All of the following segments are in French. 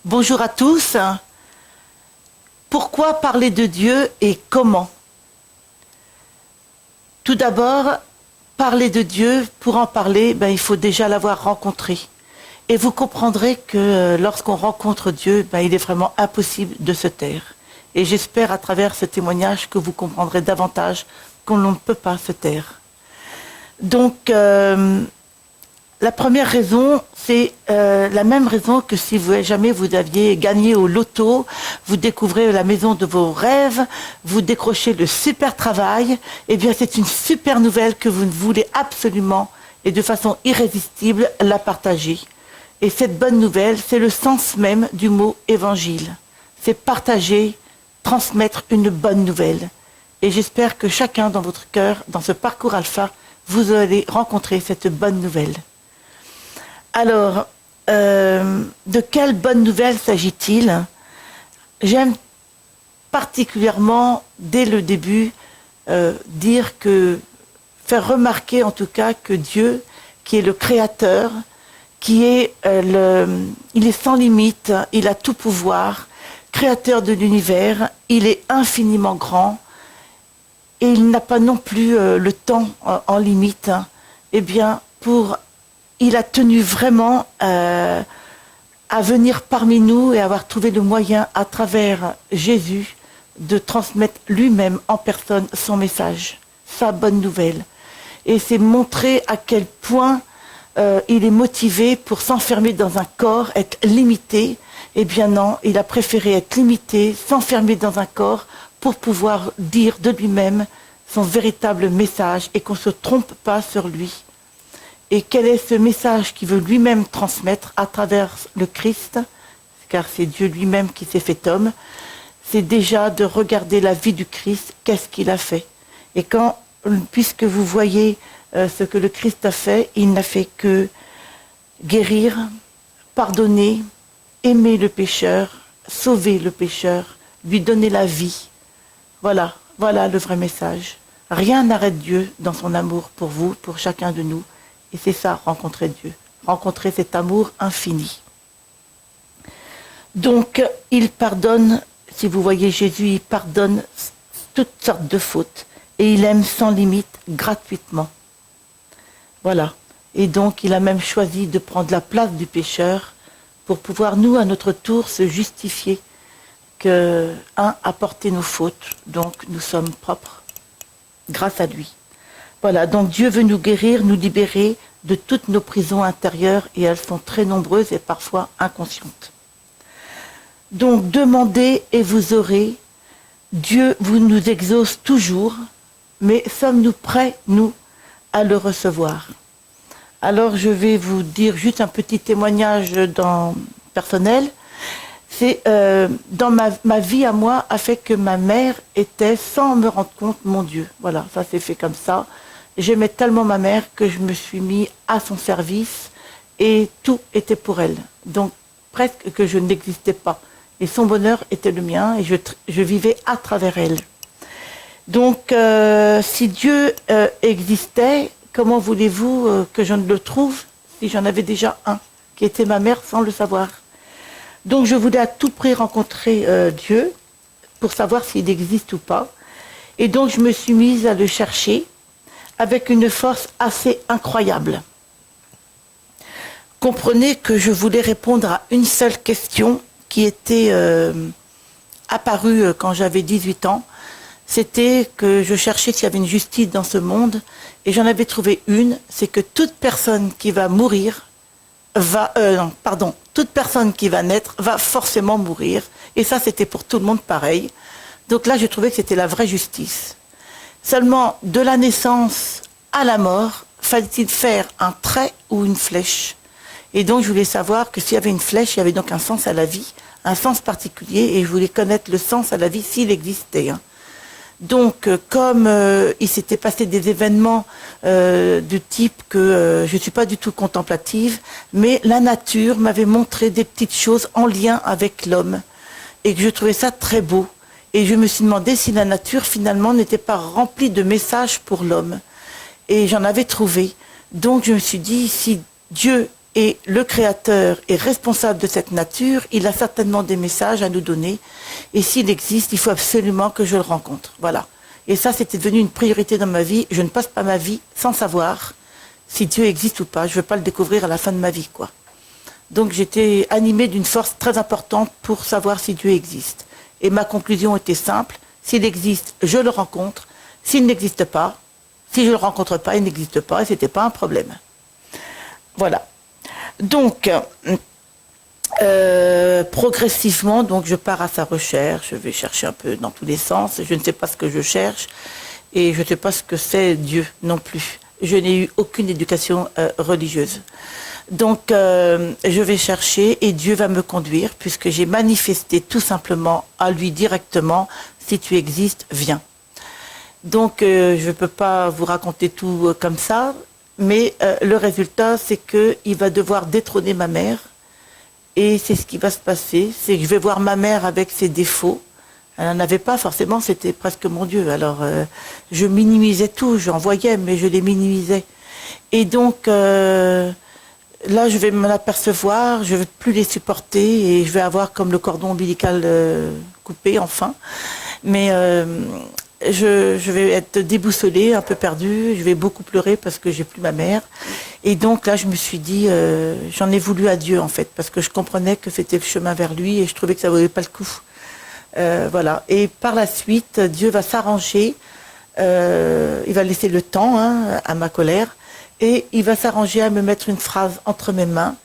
Bonjour à tous. Pourquoi parler de Dieu et comment? Tout d'abord, parler de Dieu, pour en parler, il faut déjà l'avoir rencontré. Et vous comprendrez que lorsqu'on rencontre Dieu, il est vraiment impossible de se taire. Et j'espère à travers ce témoignage que vous comprendrez davantage qu'on ne peut pas se taire. Donc, la première raison, c'est la même raison que si jamais vous aviez gagné au loto, vous découvrez la maison de vos rêves, vous décrochez le super travail, eh bien c'est une super nouvelle que vous voulez absolument et de façon irrésistible la partager. Et cette bonne nouvelle, c'est le sens même du mot évangile. C'est partager, transmettre une bonne nouvelle. Et j'espère que chacun dans votre cœur, dans ce parcours alpha, vous allez rencontrer cette bonne nouvelle. Alors, de quelle bonne nouvelle s'agit-il? J'aime particulièrement, dès le début, faire remarquer en tout cas que Dieu, qui est le Créateur, il est sans limite, il a tout pouvoir, Créateur de l'univers, il est infiniment grand, et il n'a pas non plus le temps en limite. Eh bien, il a tenu vraiment à venir parmi nous et avoir trouvé le moyen, à travers Jésus, de transmettre lui-même en personne son message, sa bonne nouvelle. Et c'est montrer à quel point il est motivé pour s'enfermer dans un corps, être limité. Eh bien non, il a préféré être limité, s'enfermer dans un corps pour pouvoir dire de lui-même son véritable message et qu'on ne se trompe pas sur lui. Et quel est ce message qu'il veut lui-même transmettre à travers le Christ, car c'est Dieu lui-même qui s'est fait homme, c'est déjà de regarder la vie du Christ, qu'est-ce qu'il a fait. Et puisque vous voyez ce que le Christ a fait, il n'a fait que guérir, pardonner, aimer le pécheur, sauver le pécheur, lui donner la vie. Voilà le vrai message. Rien n'arrête Dieu dans son amour pour vous, pour chacun de nous. Et c'est ça, rencontrer Dieu, rencontrer cet amour infini. Donc, il pardonne, si vous voyez Jésus, il pardonne toutes sortes de fautes. Et il aime sans limite, gratuitement. Voilà. Et donc, il a même choisi de prendre la place du pécheur pour pouvoir, nous, à notre tour, se justifier que, a porté nos fautes, donc nous sommes propres grâce à lui. Voilà, donc Dieu veut nous guérir, nous libérer de toutes nos prisons intérieures, et elles sont très nombreuses et parfois inconscientes. Donc, demandez et vous aurez. Dieu vous nous exauce toujours, mais sommes-nous prêts, nous, à le recevoir? Alors, je vais vous dire juste un petit témoignage personnel. C'est dans ma vie à moi a fait que ma mère était, sans me rendre compte, mon Dieu. Voilà, ça s'est fait comme ça. J'aimais tellement ma mère que je me suis mis à son service et tout était pour elle. Donc presque que je n'existais pas. Et son bonheur était le mien et je vivais à travers elle. Donc si Dieu existait, comment voulez-vous que je ne le trouve si j'en avais déjà un, qui était ma mère sans le savoir? Donc je voulais à tout prix rencontrer Dieu pour savoir s'il existe ou pas. Et donc je me suis mise à le chercher avec une force assez incroyable. Comprenez que je voulais répondre à une seule question qui était apparue quand j'avais 18 ans. C'était que je cherchais s'il y avait une justice dans ce monde, et j'en avais trouvé une, c'est que toute personne qui va mourir toute personne qui va naître va forcément mourir. Et ça, c'était pour tout le monde pareil. Donc là, je trouvais que c'était la vraie justice. Seulement, de la naissance à la mort, fallait-il faire un trait ou une flèche? Et donc, je voulais savoir que s'il y avait une flèche, il y avait donc un sens à la vie, un sens particulier, et je voulais connaître le sens à la vie s'il existait. Donc, comme il s'était passé des événements du type que je ne suis pas du tout contemplative, mais la nature m'avait montré des petites choses en lien avec l'homme, et que je trouvais ça très beau. Et je me suis demandé si la nature, finalement, n'était pas remplie de messages pour l'homme. Et j'en avais trouvé. Donc je me suis dit, si Dieu Et le Créateur est responsable de cette nature, il a certainement des messages à nous donner, et s'il existe, il faut absolument que je le rencontre. Voilà. Et ça, c'était devenu une priorité dans ma vie. Je ne passe pas ma vie sans savoir si Dieu existe ou pas. Je ne veux pas le découvrir à la fin de ma vie, quoi. Donc j'étais animée d'une force très importante pour savoir si Dieu existe. Et ma conclusion était simple, s'il existe, je le rencontre. S'il n'existe pas, si je ne le rencontre pas, il n'existe pas, et ce n'était pas un problème. Voilà. Donc, progressivement, donc je pars à sa recherche, je vais chercher un peu dans tous les sens, je ne sais pas ce que je cherche, et je ne sais pas ce que c'est Dieu non plus. Je n'ai eu aucune éducation religieuse. Donc, je vais chercher et Dieu va me conduire, puisque j'ai manifesté tout simplement à lui directement, si tu existes, viens. Donc, je ne peux pas vous raconter tout comme ça, mais le résultat, c'est qu'il va devoir détrôner ma mère, et c'est ce qui va se passer, c'est que je vais voir ma mère avec ses défauts. Elle n'en avait pas forcément, c'était presque mon Dieu. Alors, je minimisais tout, j'en voyais, mais je les minimisais. Et donc... là, je vais m'en apercevoir, je ne vais plus les supporter et je vais avoir comme le cordon ombilical coupé, enfin. Mais je vais être déboussolée, un peu perdue, je vais beaucoup pleurer parce que j'ai plus ma mère. Et donc là, je me suis dit, j'en ai voulu à Dieu, en fait, parce que je comprenais que c'était le chemin vers lui et je trouvais que ça ne valait pas le coup. Voilà. Et par la suite, Dieu va s'arranger, il va laisser le temps à ma colère. Et il va s'arranger à me mettre une phrase entre mes mains,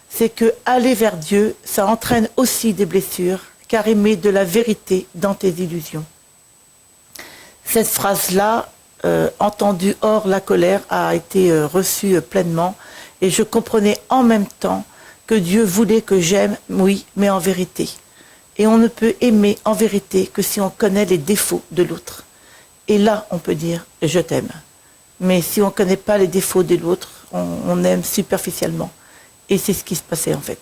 c'est que aller vers Dieu, ça entraîne aussi des blessures, car il met de la vérité dans tes illusions. Cette phrase-là, entendue hors la colère, a été reçue pleinement, et je comprenais en même temps que Dieu voulait que j'aime, oui, mais en vérité. Et on ne peut aimer en vérité que si on connaît les défauts de l'autre. Et là, on peut dire « je t'aime ». Mais si on ne connaît pas les défauts de l'autre, on aime superficiellement. Et c'est ce qui se passait en fait.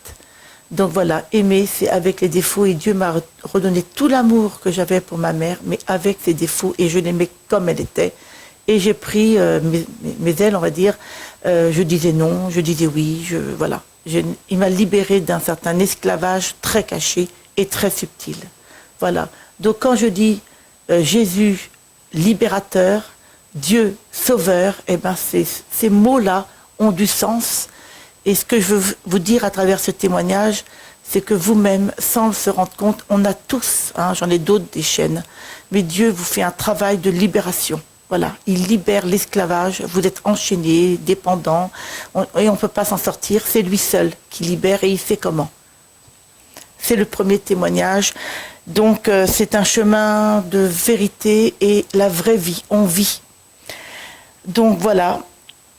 Donc voilà, aimer, c'est avec les défauts. Et Dieu m'a redonné tout l'amour que j'avais pour ma mère, mais avec ses défauts. Et je l'aimais comme elle était. Et j'ai pris mes ailes, on va dire. Je disais non, je disais oui. Voilà. Il m'a libérée d'un certain esclavage très caché et très subtil. Voilà. Donc quand je dis Jésus libérateur, Dieu sauveur, eh ben ces mots-là ont du sens. Et ce que je veux vous dire à travers ce témoignage, c'est que vous-même, sans se rendre compte, on a tous, j'en ai d'autres des chaînes, mais Dieu vous fait un travail de libération. Voilà, il libère l'esclavage, vous êtes enchaînés, dépendants, et on ne peut pas s'en sortir, c'est lui seul qui libère et il sait comment. C'est le premier témoignage. Donc c'est un chemin de vérité et la vraie vie, on vit. Donc voilà,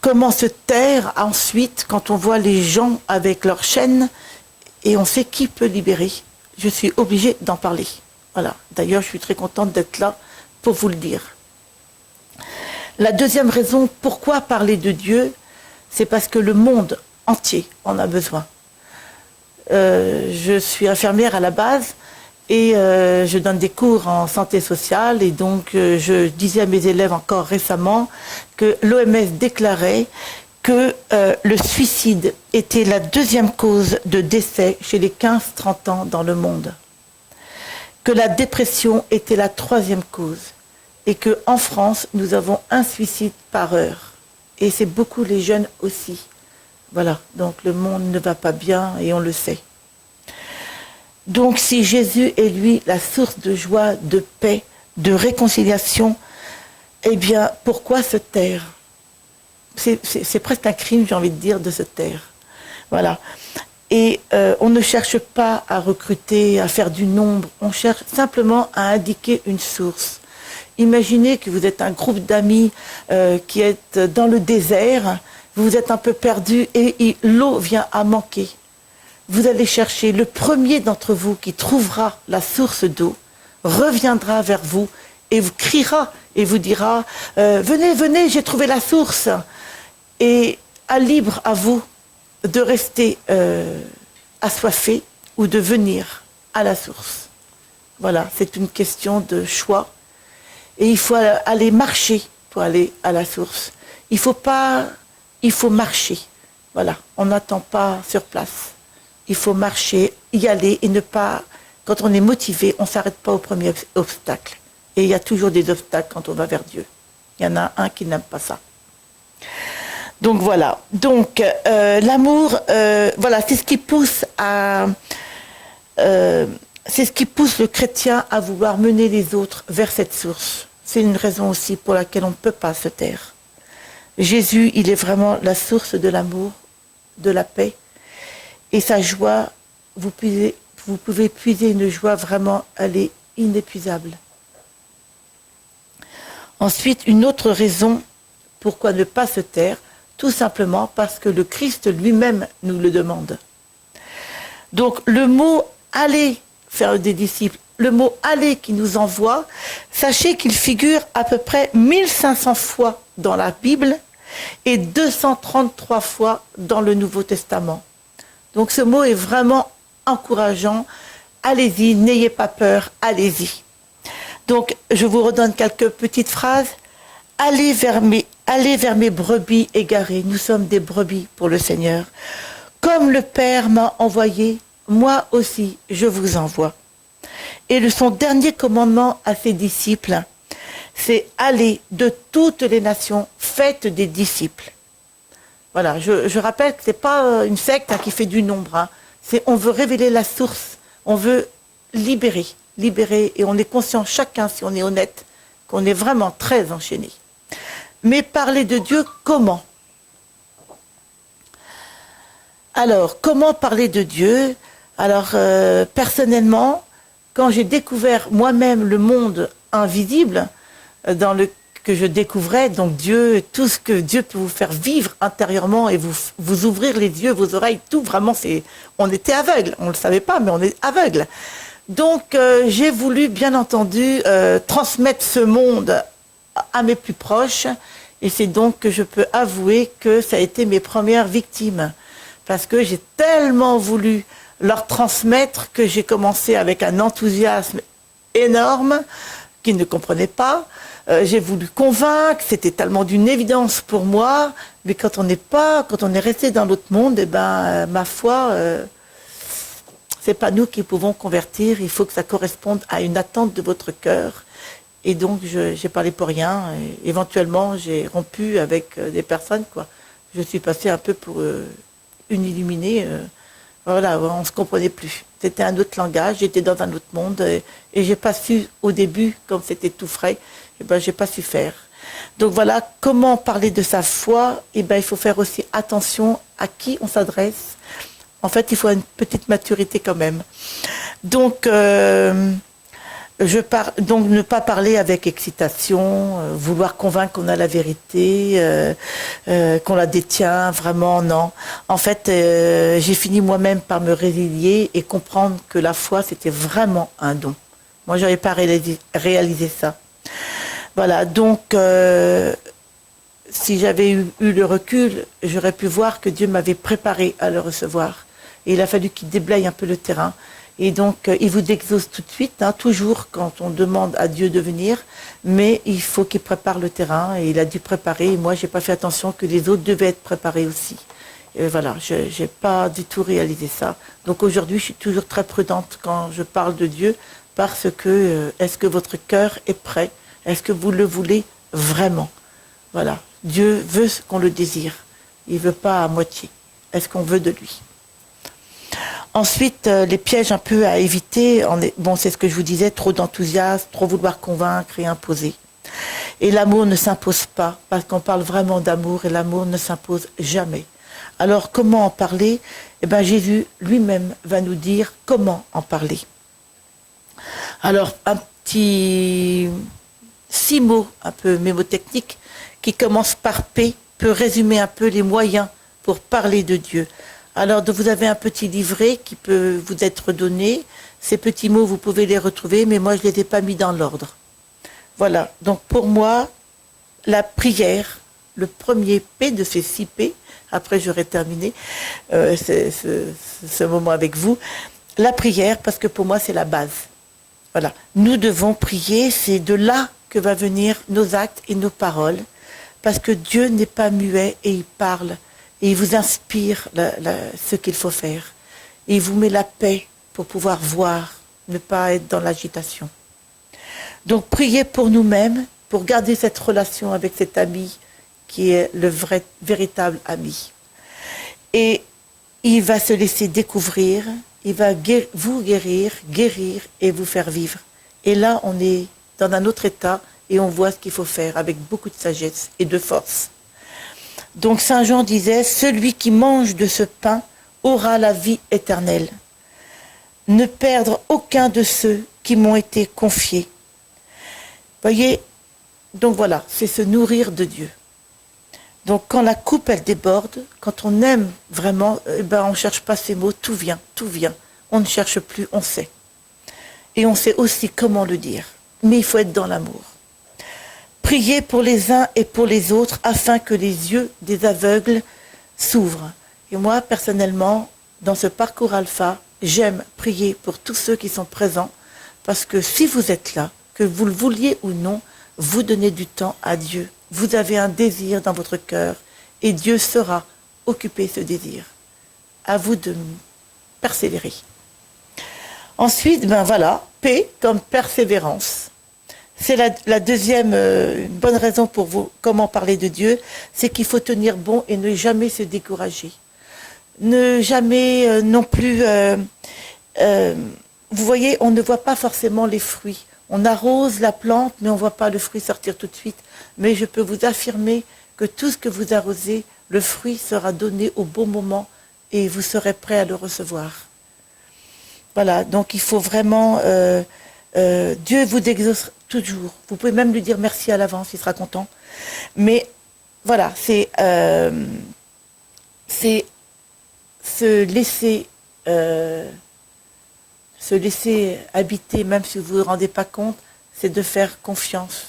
comment se taire ensuite quand on voit les gens avec leurs chaînes et on sait qui peut libérer. Je suis obligée d'en parler. Voilà. D'ailleurs, je suis très contente d'être là pour vous le dire. La deuxième raison, pourquoi parler de Dieu, c'est parce que le monde entier en a besoin. Je suis infirmière à la base et je donne des cours en santé sociale et donc je disais à mes élèves encore récemment que l'OMS déclarait que le suicide était la deuxième cause de décès chez les 15-30 ans dans le monde, que la dépression était la troisième cause et qu'en France, nous avons un suicide par heure. Et c'est beaucoup les jeunes aussi. Voilà, donc le monde ne va pas bien et on le sait. Donc si Jésus est lui la source de joie, de paix, de réconciliation, eh bien pourquoi se taire? C'est presque un crime, j'ai envie de dire, de se taire. Voilà. Et on ne cherche pas à recruter, à faire du nombre, on cherche simplement à indiquer une source. Imaginez que vous êtes un groupe d'amis qui êtes dans le désert, vous êtes un peu perdu et l'eau vient à manquer. Vous allez chercher le premier d'entre vous qui trouvera la source d'eau, reviendra vers vous et vous criera et vous dira « Venez, venez, j'ai trouvé la source !» Et à libre à vous de rester assoiffé ou de venir à la source. Voilà, c'est une question de choix. Et il faut aller marcher pour aller à la source. Il faut marcher. Voilà, on n'attend pas sur place. Il faut marcher, y aller et ne pas... Quand on est motivé, on ne s'arrête pas au premier obstacle. Et il y a toujours des obstacles quand on va vers Dieu. Il y en a un qui n'aime pas ça. Donc voilà. Donc l'amour, voilà, c'est ce qui pousse à... c'est ce qui pousse le chrétien à vouloir mener les autres vers cette source. C'est une raison aussi pour laquelle on ne peut pas se taire. Jésus, il est vraiment la source de l'amour, de la paix. Et sa joie, vous pouvez puiser une joie vraiment, elle est inépuisable. Ensuite, une autre raison pourquoi ne pas se taire, tout simplement parce que le Christ lui-même nous le demande. Donc le mot « aller faire des disciples », le mot « aller » qui nous envoie, sachez qu'il figure à peu près 1500 fois dans la Bible et 233 fois dans le Nouveau Testament. Donc ce mot est vraiment encourageant. Allez-y, n'ayez pas peur, allez-y. Donc je vous redonne quelques petites phrases. Allez vers mes brebis égarées. Nous sommes des brebis pour le Seigneur. Comme le Père m'a envoyé, moi aussi je vous envoie. Et son dernier commandement à ses disciples, c'est aller de toutes les nations, faites des disciples. Voilà, je rappelle que ce n'est pas une secte qui fait du nombre. Hein. On veut révéler la source, on veut libérer, et on est conscient chacun, si on est honnête, qu'on est vraiment très enchaîné. Mais parler de Dieu, comment? Alors, comment parler de Dieu? Alors, personnellement, quand j'ai découvert moi-même le monde invisible, que je découvrais, donc Dieu, tout ce que Dieu peut vous faire vivre intérieurement et vous ouvrir les yeux, vos oreilles, tout, vraiment, on était aveugle, on ne le savait pas, mais on est aveugle. Donc, j'ai voulu, bien entendu, transmettre ce monde à mes plus proches, et c'est donc que je peux avouer que ça a été mes premières victimes, parce que j'ai tellement voulu leur transmettre que j'ai commencé avec un enthousiasme énorme, qu'ils ne comprenaient pas. J'ai voulu convaincre, c'était tellement d'une évidence pour moi, mais quand on est resté dans l'autre monde, eh ben, ma foi, c'est pas nous qui pouvons convertir, il faut que ça corresponde à une attente de votre cœur. Et donc, j'ai parlé pour rien. Et éventuellement, j'ai rompu avec des personnes, quoi. Je suis passée un peu pour une illuminée. Voilà, on ne se comprenait plus. C'était un autre langage, j'étais dans un autre monde. Et j'ai pas su, au début, comme c'était tout frais, eh ben, j'ai pas su faire. Donc voilà, comment parler de sa foi? Eh ben, il faut faire aussi attention à qui on s'adresse. En fait, il faut une petite maturité quand même. Donc, donc ne pas parler avec excitation, vouloir convaincre qu'on a la vérité, qu'on la détient, vraiment, non. En fait, j'ai fini moi-même par me résilier et comprendre que la foi, c'était vraiment un don. Moi, je n'avais pas réalisé ça. Voilà, donc, si j'avais eu le recul, j'aurais pu voir que Dieu m'avait préparé à le recevoir. Et il a fallu qu'il déblaye un peu le terrain. Et donc, il vous exauce tout de suite, hein, toujours quand on demande à Dieu de venir, mais il faut qu'il prépare le terrain, et il a dû préparer, et moi, j'ai pas fait attention que les autres devaient être préparés aussi. Et voilà, j'ai pas du tout réalisé ça. Donc aujourd'hui, je suis toujours très prudente quand je parle de Dieu, parce que, est-ce que votre cœur est prêt? Est-ce que vous le voulez vraiment? Voilà, Dieu veut ce qu'on le désire, il veut pas à moitié. Est-ce qu'on veut de lui? Ensuite, les pièges un peu à éviter, bon, c'est ce que je vous disais, trop d'enthousiasme, trop vouloir convaincre et imposer. Et l'amour ne s'impose pas, parce qu'on parle vraiment d'amour, et l'amour ne s'impose jamais. Alors, comment en parler? Eh bien, Jésus lui-même va nous dire comment en parler. Alors, un petit 6 mots, un peu mémotechniques, qui commencent par P, peut résumer un peu les moyens pour parler de Dieu. Alors, vous avez un petit livret qui peut vous être donné. Ces petits mots, vous pouvez les retrouver, mais moi, je ne les ai pas mis dans l'ordre. Voilà. Donc, pour moi, la prière, le premier P de ces 6 P, après j'aurai terminé ce moment avec vous, la prière, parce que pour moi, c'est la base. Voilà. Nous devons prier, c'est de là que va venir nos actes et nos paroles, parce que Dieu n'est pas muet et il parle. et il vous inspire ce qu'il faut faire. Et il vous met la paix pour pouvoir voir, ne pas être dans l'agitation. Donc priez pour nous-mêmes, pour garder cette relation avec cet ami qui est le véritable ami. Et il va se laisser découvrir, il va vous guérir et vous faire vivre. Et là, on est dans un autre état et on voit ce qu'il faut faire avec beaucoup de sagesse et de force. Donc Saint Jean disait, celui qui mange de ce pain aura la vie éternelle. Ne perdre aucun de ceux qui m'ont été confiés. Voyez, donc voilà, c'est se nourrir de Dieu. Donc quand la coupe elle déborde, quand on aime vraiment, on ne cherche pas ces mots, tout vient. On ne cherche plus, on sait. Et on sait aussi comment le dire. Mais il faut être dans l'amour. Priez pour les uns et pour les autres afin que les yeux des aveugles s'ouvrent. Et moi, personnellement, dans ce parcours alpha, j'aime prier pour tous ceux qui sont présents parce que si vous êtes là, que vous le vouliez ou non, vous donnez du temps à Dieu. Vous avez un désir dans votre cœur et Dieu saura occuper ce désir. À vous de persévérer. Ensuite, voilà, paix comme persévérance. C'est la deuxième bonne raison pour vous, comment parler de Dieu, c'est qu'il faut tenir bon et ne jamais se décourager. Ne jamais non plus... vous voyez, on ne voit pas forcément les fruits. On arrose la plante, mais on ne voit pas le fruit sortir tout de suite. Mais je peux vous affirmer que tout ce que vous arrosez, le fruit sera donné au bon moment et vous serez prêt à le recevoir. Voilà, donc il faut vraiment... Dieu vous exauce toujours. Vous pouvez même lui dire merci à l'avance, il sera content. Mais voilà, c'est se laisser habiter, même si vous ne vous rendez pas compte, c'est de faire confiance.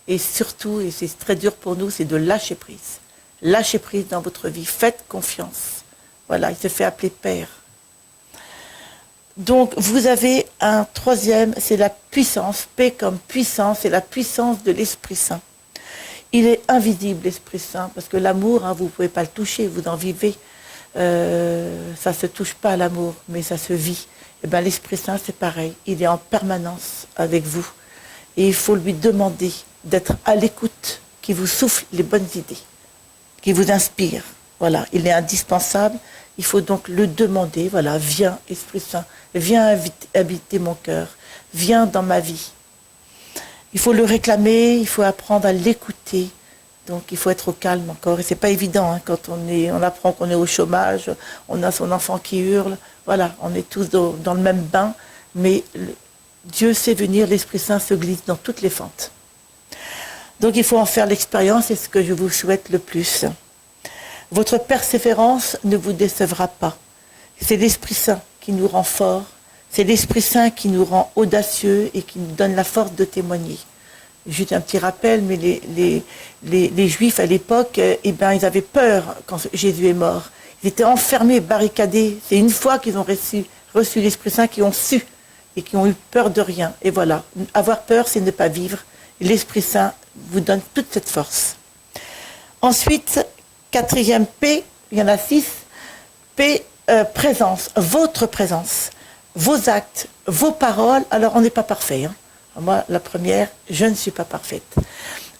Et surtout, et c'est très dur pour nous, c'est de lâcher prise. Lâchez prise dans votre vie, faites confiance. Voilà, il se fait appeler Père. Donc, vous avez un troisième, c'est la puissance. Paix comme puissance, c'est la puissance de l'Esprit Saint. Il est invisible, l'Esprit Saint, parce que l'amour, vous ne pouvez pas le toucher, vous en vivez. Ça ne se touche pas à l'amour, mais ça se vit. Et bien, l'Esprit Saint, c'est pareil. Il est en permanence avec vous. Et il faut lui demander d'être à l'écoute, qui vous souffle les bonnes idées, qui vous inspire. Voilà, il est indispensable. Il faut donc le demander. Voilà, viens, Esprit Saint, viens habiter mon cœur, viens dans ma vie. Il faut le réclamer, il faut apprendre à l'écouter. Donc il faut être au calme encore. Et c'est pas évident quand on apprend qu'on est au chômage, on a son enfant qui hurle. Voilà, on est tous dans le même bain, mais Dieu sait venir, l'Esprit Saint se glisse dans toutes les fentes. Donc il faut en faire l'expérience, c'est ce que je vous souhaite le plus. Votre persévérance ne vous décevra pas. C'est l'Esprit Saint qui nous rend forts, c'est l'Esprit Saint qui nous rend audacieux et qui nous donne la force de témoigner. Juste un petit rappel, mais les Juifs à l'époque, ils avaient peur quand Jésus est mort. Ils étaient enfermés, barricadés. C'est une fois qu'ils ont reçu l'Esprit Saint qu'ils ont su et qui ont eu peur de rien. Et voilà, avoir peur, c'est ne pas vivre. L'Esprit Saint vous donne toute cette force. Ensuite, quatrième P, il y en a 6. P, présence, votre présence, vos actes, vos paroles. Alors, on n'est pas parfait. Moi, la première, je ne suis pas parfaite.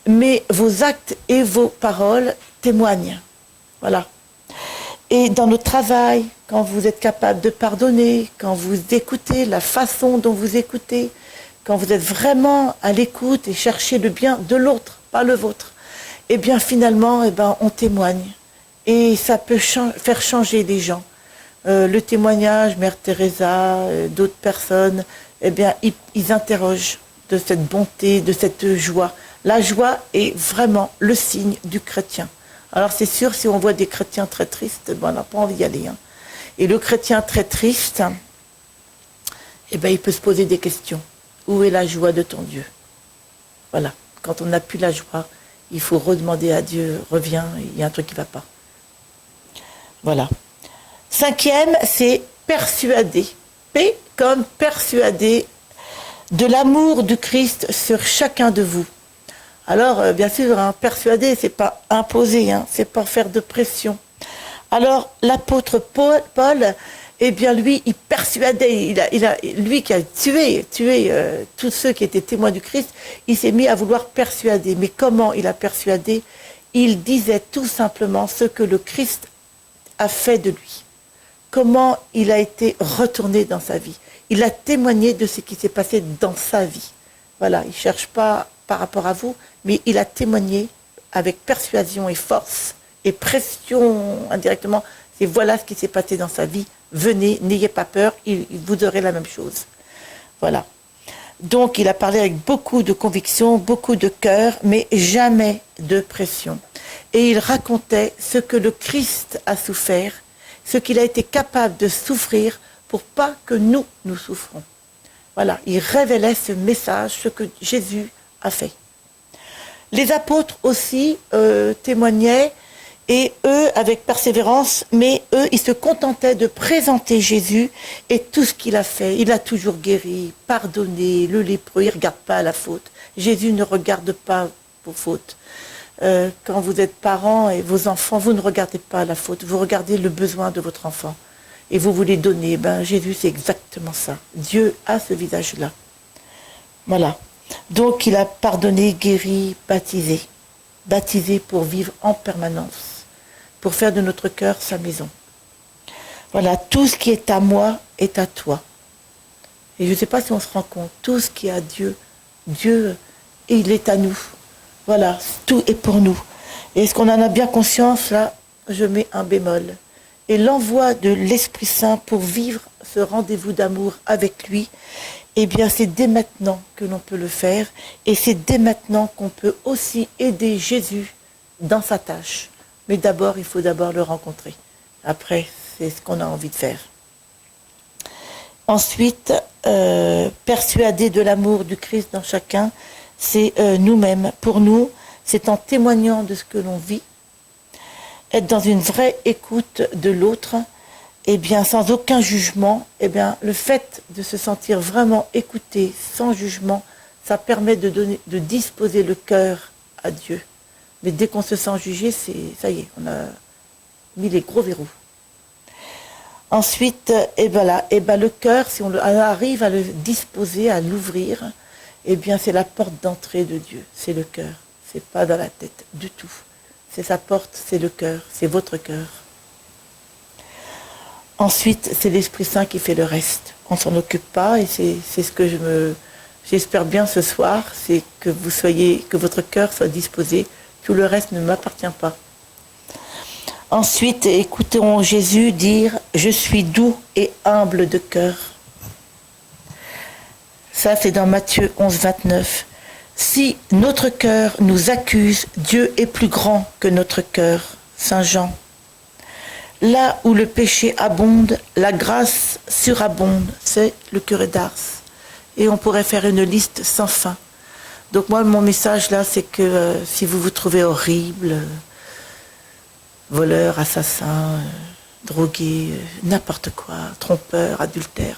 Mais vos actes et vos paroles témoignent. Voilà. Et dans notre travail, quand vous êtes capable de pardonner, quand vous écoutez, la façon dont vous écoutez, quand vous êtes vraiment à l'écoute et cherchez le bien de l'autre, pas le vôtre, eh bien finalement, on témoigne. Et ça peut faire changer les gens. Le témoignage, Mère Teresa, d'autres personnes, eh bien, ils interrogent de cette bonté, de cette joie. La joie est vraiment le signe du chrétien. Alors c'est sûr, si on voit des chrétiens très tristes, on n'a pas envie d'y aller. Et le chrétien très triste, il peut se poser des questions. Où est la joie de ton Dieu? Voilà, quand on n'a plus la joie, il faut redemander à Dieu, reviens, il y a un truc qui ne va pas. Voilà. Cinquième, c'est persuader. P comme persuader de l'amour du Christ sur chacun de vous. Alors, bien sûr, persuader, c'est pas imposer, c'est pas faire de pression. Alors, l'apôtre Paul, eh bien, lui, il persuadait, lui qui a tué tous ceux qui étaient témoins du Christ, il s'est mis à vouloir persuader. Mais comment il a persuadé? Il disait tout simplement ce que le Christ a fait de lui. Comment il a été retourné dans sa vie. Il a témoigné de ce qui s'est passé dans sa vie. Voilà, il ne cherche pas par rapport à vous, mais il a témoigné avec persuasion et force et pression indirectement. Et voilà ce qui s'est passé dans sa vie. Venez, n'ayez pas peur, vous aurez la même chose. Voilà. Donc, il a parlé avec beaucoup de conviction, beaucoup de cœur, mais jamais de pression. Et il racontait ce que le Christ a souffert, ce qu'il a été capable de souffrir pour pas que nous souffrons. Voilà, il révélait ce message, ce que Jésus a fait. Les apôtres aussi témoignaient, et eux, avec persévérance, mais eux, ils se contentaient de présenter Jésus et tout ce qu'il a fait. Il a toujours guéri, pardonné, le lépreux, il ne regarde pas à la faute. Jésus ne regarde pas vos fautes. Quand vous êtes parents et vos enfants, vous ne regardez pas à la faute, vous regardez le besoin de votre enfant. Et vous voulez donner. Ben, Jésus, c'est exactement ça. Dieu a ce visage-là. Voilà. Donc, il a pardonné, guéri, baptisé. Baptisé pour vivre en permanence, pour faire de notre cœur sa maison. Voilà, tout ce qui est à moi est à toi. Et je ne sais pas si on se rend compte, tout ce qui est à Dieu, Dieu, il est à nous. Voilà, tout est pour nous. Et est-ce qu'on en a bien conscience? Là, je mets un bémol. Et l'envoi de l'Esprit Saint pour vivre ce rendez-vous d'amour avec lui, eh bien, c'est dès maintenant que l'on peut le faire. Et c'est dès maintenant qu'on peut aussi aider Jésus dans sa tâche. Mais d'abord, il faut d'abord le rencontrer. Après, c'est ce qu'on a envie de faire. Ensuite, persuader de l'amour du Christ dans chacun, c'est nous-mêmes. Pour nous, c'est en témoignant de ce que l'on vit, être dans une vraie écoute de l'autre, eh bien, sans aucun jugement, eh bien, le fait de se sentir vraiment écouté, sans jugement, ça permet de disposer le cœur à Dieu. Mais dès qu'on se sent jugé, ça y est, on a mis les gros verrous. Ensuite, le cœur, si on arrive à le disposer, à l'ouvrir, eh bien, c'est la porte d'entrée de Dieu. C'est le cœur. C'est pas dans la tête du tout. C'est sa porte, c'est le cœur, c'est votre cœur. Ensuite, c'est l'Esprit Saint qui fait le reste. On ne s'en occupe pas et c'est ce que j'espère bien ce soir, c'est que votre cœur soit disposé. Tout le reste ne m'appartient pas. Ensuite, écoutons Jésus dire « Je suis doux et humble de cœur ». Ça, c'est dans Matthieu 11, 29. Si notre cœur nous accuse, Dieu est plus grand que notre cœur. Saint Jean. Là où le péché abonde, la grâce surabonde. C'est le curé d'Ars. Et on pourrait faire une liste sans fin. Donc moi, mon message là, c'est que si vous vous trouvez horrible, voleur, assassin, drogué, n'importe quoi, trompeur, adultère,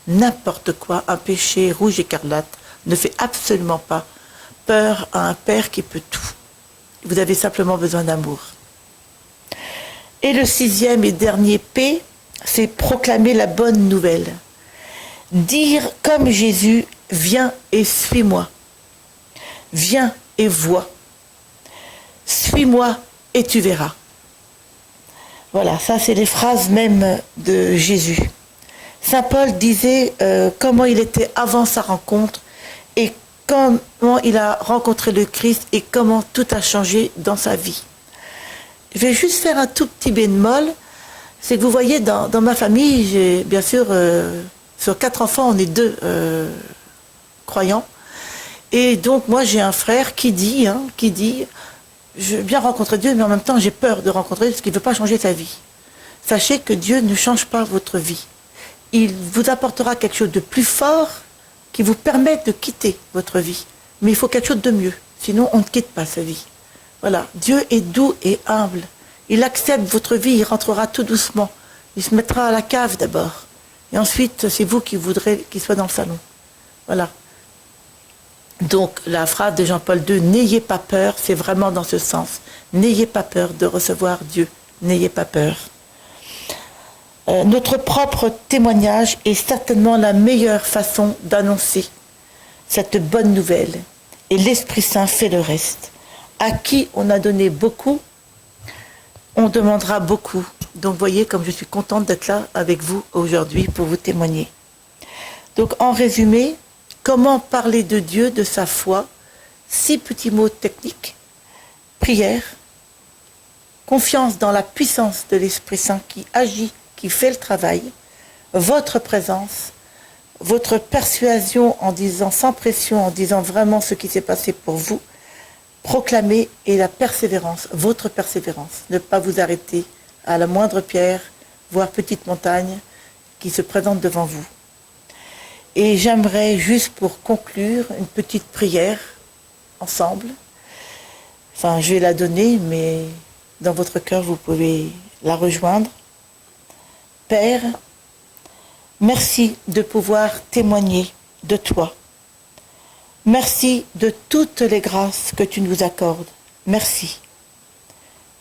n'importe quoi, un péché rouge écarlate, ne fait absolument pas peur à un Père qui peut tout. Vous avez simplement besoin d'amour. Et le 6e et dernier P, c'est proclamer la bonne nouvelle. Dire comme Jésus, viens et suis-moi. Viens et vois. Suis-moi et tu verras. Voilà, ça c'est les phrases même de Jésus. Saint Paul disait comment il était avant sa rencontre et comment il a rencontré le Christ et comment tout a changé dans sa vie. Je vais juste faire un tout petit bémol, c'est que vous voyez dans ma famille, j'ai bien sûr, sur 4 enfants, on est 2 croyants. Et donc moi j'ai un frère qui dit, je veux bien rencontrer Dieu, mais en même temps j'ai peur de rencontrer Dieu parce qu'il ne veut pas changer sa vie. Sachez que Dieu ne change pas votre vie. Il vous apportera quelque chose de plus fort qui vous permet de quitter votre vie. Mais il faut quelque chose de mieux, sinon on ne quitte pas sa vie. Voilà, Dieu est doux et humble. Il accepte votre vie, il rentrera tout doucement. Il se mettra à la cave d'abord. Et ensuite, c'est vous qui voudrez qu'il soit dans le salon. Voilà. Donc, la phrase de Jean-Paul II, n'ayez pas peur, c'est vraiment dans ce sens. N'ayez pas peur de recevoir Dieu n'ayez pas peur. Notre propre témoignage est certainement la meilleure façon d'annoncer cette bonne nouvelle. Et l'Esprit Saint fait le reste. À qui on a donné beaucoup, on demandera beaucoup. Donc voyez comme je suis contente d'être là avec vous aujourd'hui pour vous témoigner. Donc en résumé, comment parler de Dieu, de sa foi? 6 petits mots techniques. Prière, confiance dans la puissance de l'Esprit Saint qui agit, qui fait le travail, votre présence, votre persuasion en disant sans pression, en disant vraiment ce qui s'est passé pour vous, proclamer, et la persévérance, votre persévérance, ne pas vous arrêter à la moindre pierre, voire petite montagne qui se présente devant vous. Et j'aimerais juste pour conclure une petite prière ensemble. Enfin, je vais la donner, mais dans votre cœur, vous pouvez la rejoindre. Père, merci de pouvoir témoigner de toi. Merci de toutes les grâces que tu nous accordes. Merci.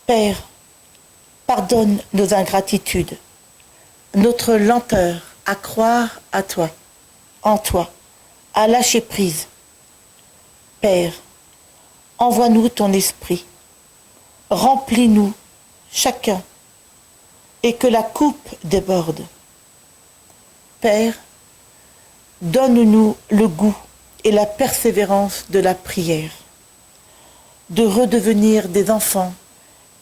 Père, pardonne nos ingratitudes, notre lenteur à croire à toi, en toi, à lâcher prise. Père, envoie-nous ton esprit, remplis-nous chacun, et que la coupe déborde. Père, donne-nous le goût et la persévérance de la prière, de redevenir des enfants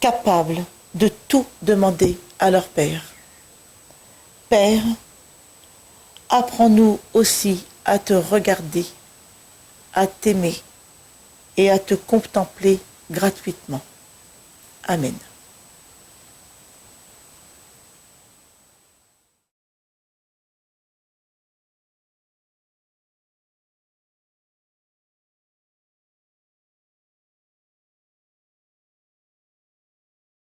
capables de tout demander à leur Père. Père, apprends-nous aussi à te regarder, à t'aimer et à te contempler gratuitement. Amen.